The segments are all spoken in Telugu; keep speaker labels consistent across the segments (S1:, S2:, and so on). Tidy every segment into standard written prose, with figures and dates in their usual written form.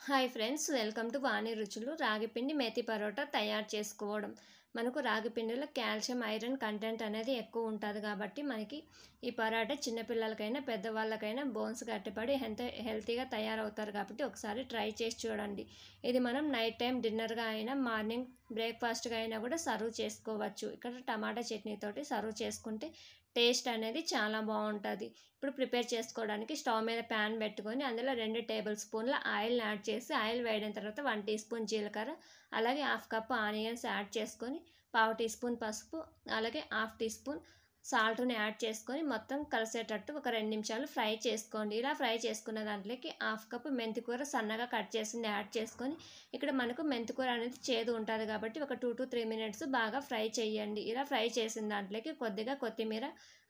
S1: హాయ్ ఫ్రెండ్స్, వెల్కమ్ టు వాణి రుచులు. రాగిపిండి మేతి పరోటా తయారు చేసుకోవడం. మనకు రాగిపిండిలో కాల్షియం, ఐరన్ కంటెంట్ అనేది ఎక్కువ ఉంటుంది కాబట్టి మనకి ఈ పరోటా చిన్నపిల్లలకైనా పెద్దవాళ్ళకైనా బోన్స్ గట్టిపడి హెల్తీగా తయారవుతారు కాబట్టి ఒకసారి ట్రై చేసి చూడండి. ఇది మనం నైట్ టైం డిన్నర్గా అయినా మార్నింగ్ బ్రేక్ఫాస్ట్గా అయినా కూడా సర్వ్ చేసుకోవచ్చు. ఇక్కడ టమాటా చట్నీతోటి సర్వ్ చేసుకుంటే టేస్ట్ అనేది చాలా బాగుంటుంది. ఇప్పుడు ప్రిపేర్ చేసుకోవడానికి స్టవ్ మీద ప్యాన్ పెట్టుకొని అందులో 2 టేబుల్ స్పూన్ల ఆయిల్ని యాడ్ చేసి ఆయిల్ వేడిన తర్వాత 1 టీ స్పూన్ జీలకర్ర, అలాగే హాఫ్ కప్ ఆనియన్స్ యాడ్ చేసుకొని, పావు టీ స్పూన్ పసుపు, అలాగే హాఫ్ టీ స్పూన్ సాల్ట్ని యాడ్ చేసుకొని మొత్తం కలిసేటట్టు ఒక 2 నిమిషాలు ఫ్రై చేసుకోండి. ఇలా ఫ్రై చేసుకున్న దాంట్లోకి హాఫ్ కప్ మెంతికూర సన్నగా కట్ చేసింది యాడ్ చేసుకొని, ఇక్కడ మనకు మెంతికూర అనేది చేదు ఉంటుంది కాబట్టి ఒక 2 to 3 మినిట్స్ బాగా ఫ్రై చేయండి. ఇలా ఫ్రై చేసిన దాంట్లోకి కొద్దిగా కొత్తిమీర,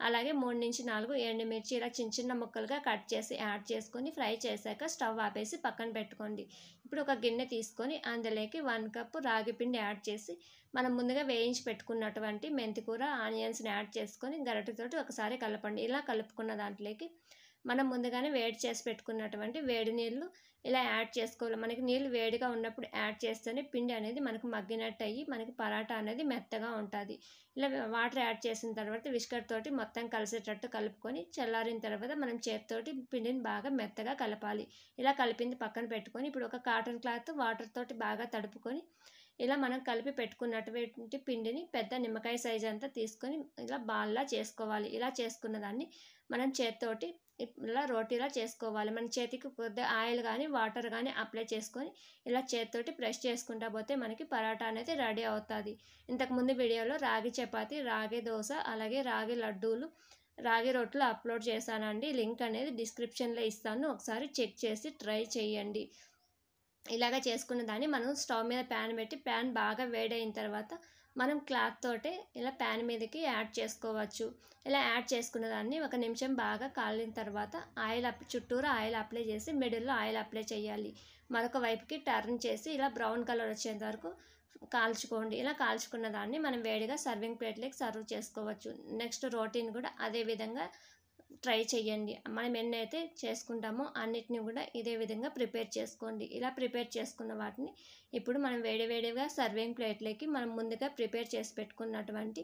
S1: అలాగే 3 నుంచి 4 ఎండుమిర్చి ఇలా చిన్న చిన్న ముక్కలుగా కట్ చేసి యాడ్ చేసుకొని ఫ్రై చేశాక స్టవ్ ఆపేసి పక్కన పెట్టుకోండి. ఇప్పుడు ఒక గిన్నె తీసుకొని అందులోకి 1 కప్ రాగి పిండి యాడ్ చేసి మనం ముందుగా వేయించి పెట్టుకున్నటువంటి మెంతికూర, ఆనియన్స్ని యాడ్ చేసుకొని గరిటెతోటి ఒకసారి కలపండి. ఇలా కలుపుకున్న దాంట్లోకి మనం ముందుగానే వేడి చేసి పెట్టుకున్నటువంటి వేడి నీళ్ళు ఇలా యాడ్ చేసుకోవాలి. మనకి నీళ్ళు వేడిగా ఉన్నప్పుడు యాడ్ చేస్తేనే పిండి అనేది మనకు మగ్గినట్టు అయ్యి మనకి పరాటా అనేది మెత్తగా ఉంటుంది. ఇలా వాటర్ యాడ్ చేసిన తర్వాత విస్కర్ తోటి మొత్తం కలిసేటట్టు కలుపుకొని చల్లారిన తర్వాత మనం చేతితోటి పిండిని బాగా మెత్తగా కలపాలి. ఇలా కలిపింది పక్కన పెట్టుకొని ఇప్పుడు ఒక కాటన్ క్లాత్ వాటర్ తోటి బాగా తడుపుకొని ఇలా మనం కలిపి పెట్టుకున్నటువంటి పిండిని పెద్ద నిమ్మకాయ సైజ్ అంతా తీసుకొని ఇలా బాల్లా చేసుకోవాలి. ఇలా చేసుకున్న దాన్ని మనం చేతితోటి ఇలా రోటీలా చేసుకోవాలి. మన చేతికి కొద్దిగా ఆయిల్ కానీ వాటర్ కానీ అప్లై చేసుకొని ఇలా చేతితోటి ప్రెస్ చేసుకుంటా పోతే మనకి పరాటా అనేది రెడీ అవుతుంది. ఇంతకుముందు వీడియోలో రాగి చపాతి, రాగి దోశ, అలాగే రాగి లడ్డూలు, రాగి రొట్టెలు అప్లోడ్ చేశానండి. లింక్ అనేది డిస్క్రిప్షన్లో ఇస్తాను, ఒకసారి చెక్ చేసి ట్రై చేయండి. ఇలాగ చేసుకున్న దాన్ని మనం స్టవ్ మీద ప్యాన్ పెట్టి ప్యాన్ బాగా వేడైన తర్వాత మనం క్లాత్ తోటే ఇలా ప్యాన్ మీదకి యాడ్ చేసుకోవచ్చు. ఇలా యాడ్ చేసుకున్న దాన్ని 1 నిమిషం బాగా కాలిన తర్వాత చుట్టూరా ఆయిల్ అప్లై చేసి మిడిల్లో ఆయిల్ అప్లై చేయాలి. మరొక వైపుకి టర్న్ చేసి ఇలా బ్రౌన్ కలర్ వచ్చేంత వరకు కాల్చుకోండి. ఇలా కాల్చుకున్న దాన్ని మనం వేడిగా సర్వింగ్ ప్లేట్లోకి సర్వ్ చేసుకోవచ్చు. నెక్స్ట్ రోటీని కూడా అదే విధంగా ట్రై చేయండి. మనం ఎన్నైతే చేసుకుంటామో అన్నిటిని కూడా ఇదే విధంగా ప్రిపేర్ చేసుకోండి. ఇలా ప్రిపేర్ చేసుకున్న వాటిని ఇప్పుడు మనం వేడివేడిగా సర్వింగ్ ప్లేట్లోకి మనం ముందుగా ప్రిపేర్ చేసి పెట్టుకున్నటువంటి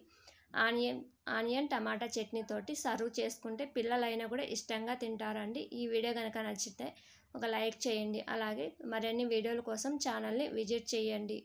S1: ఆనియన్ టమాటా చట్నీతోటి సర్వ్ చేసుకుంటే పిల్లలైనా కూడా ఇష్టంగా తింటారండి. ఈ వీడియో కనుక నచ్చితే ఒక లైక్ చేయండి. అలాగే మరిన్ని వీడియోల కోసం ఛానల్ని విజిట్ చేయండి.